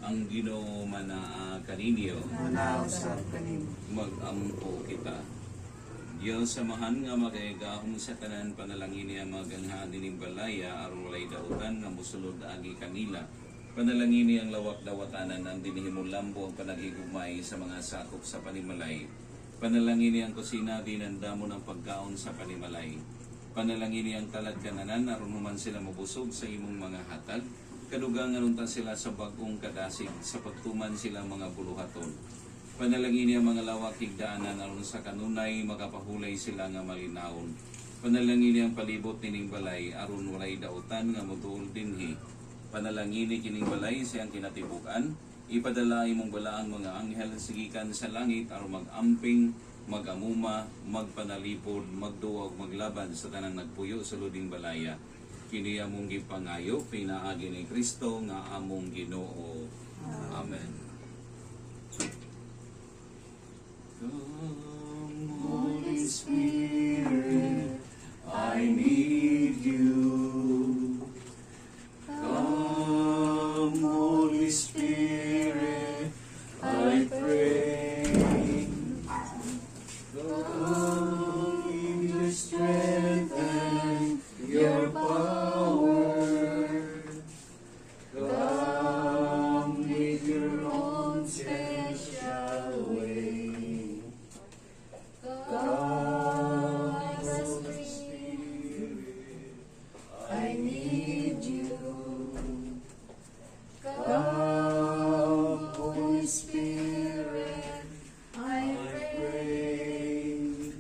ang Ginoo manaa kaninyo, Manausap kanin. magampo kita. Diyos samahan nga magayagahom sa tanan panalangin niya magangha dining balaya aron walay dautan nga mosulod agi kanila. Panalangin niya ang lawak dawatanan ang dinihimong lambo ang panagigumay sa mga sakop sa panimalay. Panalangin niya ang kusina din ang damo ng pagkaon sa panimalay. Panalangin niya ang talad kananan aron human sila mabusog sa imong mga hatag. Kadugangan unta sila sa bagong kadasig sa pagtuman sila mga buluhaton. Panalangin niya mga lawak higdaanan aron sa kanunay makapahulay sila nga malinawon. Panalangin niya ang palibot nining balay aron walay dautan nga motuol dinhi. Panalangin ni kining balay siyang kinatibukan. Ipadala imong balaang mga anghel sigikan sa langit aron magamping, magamuma, magpanalipod, magduwa ug maglaban sa tanang nagpuyo sa luding balaya. Kini among gipangayo pinaagi ni Kristo nga among Ginoo. Amen. Come, Holy Spirit, I need you. Come, Holy Spirit, I pray. Come in your strength and your power. Come with your own special way. Come, Holy Spirit, I need you. Come, Holy Spirit, I pray.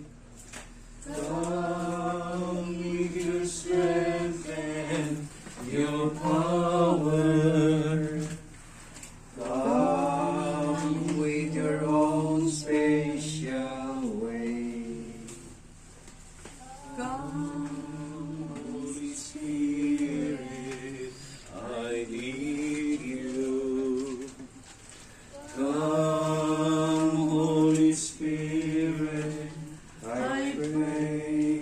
Come with your strength and your power. Come with your own special way. Come, Holy Spirit, I need you. Come, Holy Spirit, I pray.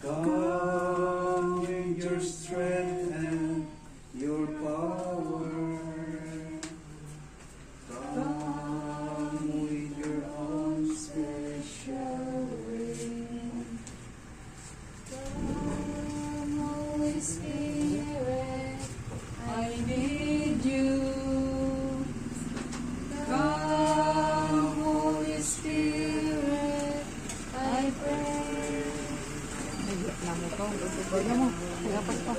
Come with your strength and your power. Come with your own special way. Come, Holy Spirit, I need you. Come, Holy Spirit, I pray. Namo ko, ano mo? Hagapas pa.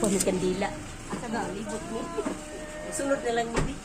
Puno kandila. Asa ba libot ni? Sulod na lang ni.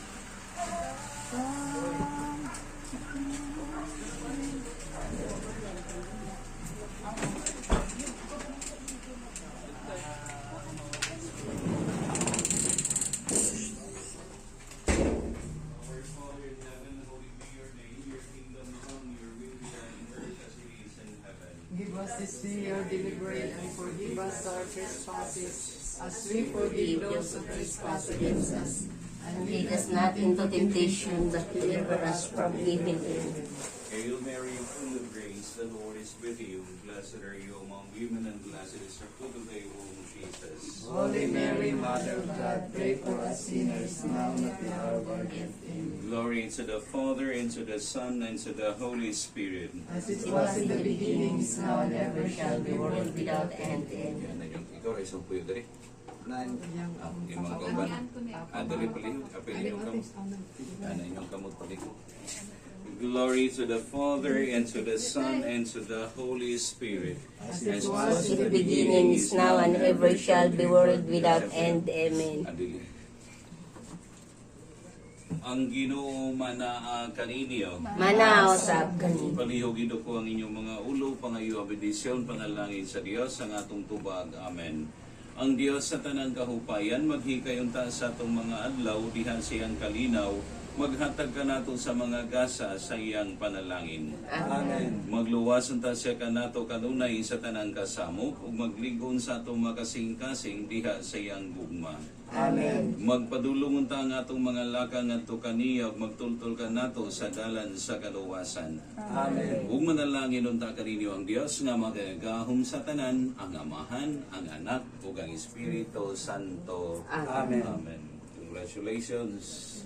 Our Father in heaven, holy be your name. Your kingdom come, your will be done in earth as it is in heaven. Give us this day our daily bread, and forgive us our trespasses, as we forgive those who trespass against us. And lead us not into temptation, but deliver us from evil. Hail Mary, full of grace, the Lord is with you. Blessed are you among women, and blessed is the fruit of thy womb, Jesus. Holy Mary, Mother of God, pray for us sinners now and at the hour of our death. Amen. Glory to the Father, and to the Son, and to the Holy Spirit. As it was in the beginning, is now, and ever shall be, world without end. Amen. Yan na yung ikaw, isang puyo dari. Nan yang Yung mga kauban. Dali pali, apel yung kamot. Ano yung kamot pali ko. Glory to the Father, and to the Son, and to the Holy Spirit. As it was In the beginning, is now, and ever shall be, world without end. Amen. Adili. Ang Ginoo manaa kaninyo. Manausap kani. Palihog ko ang inyong mga ulo, pangayo abedisyon, panalangin sa Dios, ang atong tubag. Amen. Ang Dios sa tanang kahupayan, maghikayon ta sa atong mga adlaw, dihan siyang kalinaw, maghatag ka nato sa mga gasa sa iyang panalangin. Amen. Magluwasan ta siya kanato kanunay sa tanang kasamo, ug magligon sa atong makasing-kasing diha sa iyang gugma. Amen. Magpadulungon ta ang atong mga lakang ngadto kaniya ug magtultol ka nato sa dalan sa kaluwasan. Amen. Ug manalangin unta kaninyo ang Dios nga magagahom sa tanan, ang Amahan, ang Anak ug ang Espiritu Santo. Amen. Amen. Congratulations.